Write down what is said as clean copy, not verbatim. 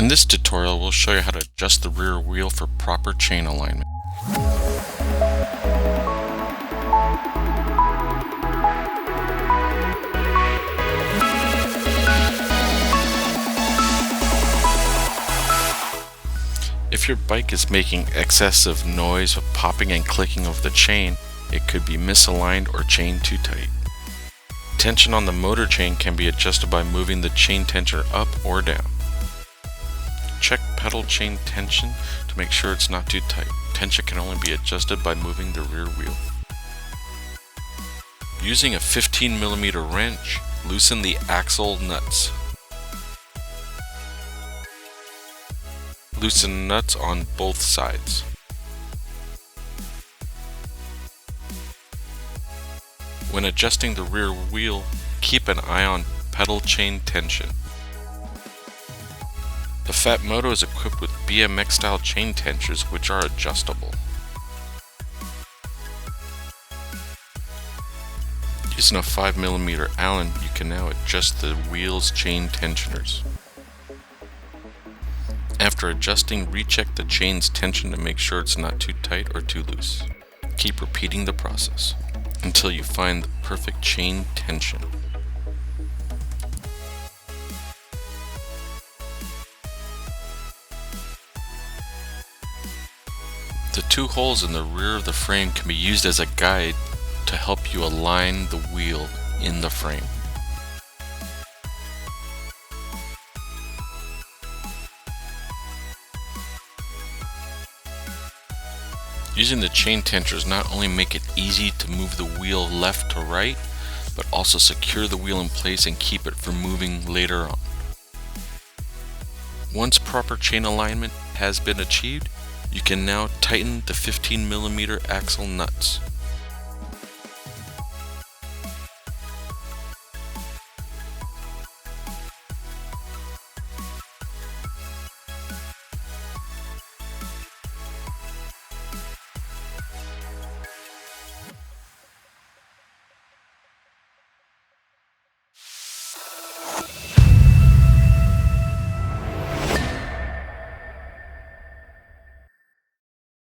In this tutorial, we'll show you how to adjust the rear wheel for proper chain alignment. If your bike is making excessive noise of popping and clicking of the chain, it could be misaligned or chained too tight. Tension on the motor chain can be adjusted by moving the chain tensioner up or down. Check pedal chain tension to make sure it's not too tight. Tension can only be adjusted by moving the rear wheel. Using a 15mm wrench, loosen the axle nuts. Loosen nuts on both sides. When adjusting the rear wheel, keep an eye on pedal chain tension. The Phatmoto is equipped with BMX style chain tensioners which are adjustable. Using a 5mm Allen, you can now adjust the wheel's chain tensioners. After adjusting, recheck the chain's tension to make sure it's not too tight or too loose. Keep repeating the process until you find the perfect chain tension. The two holes in the rear of the frame can be used as a guide to help you align the wheel in the frame. Using the chain tensioners not only make it easy to move the wheel left to right, but also secure the wheel in place and keep it from moving later on. Once proper chain alignment has been achieved, you can now tighten the 15mm axle nuts.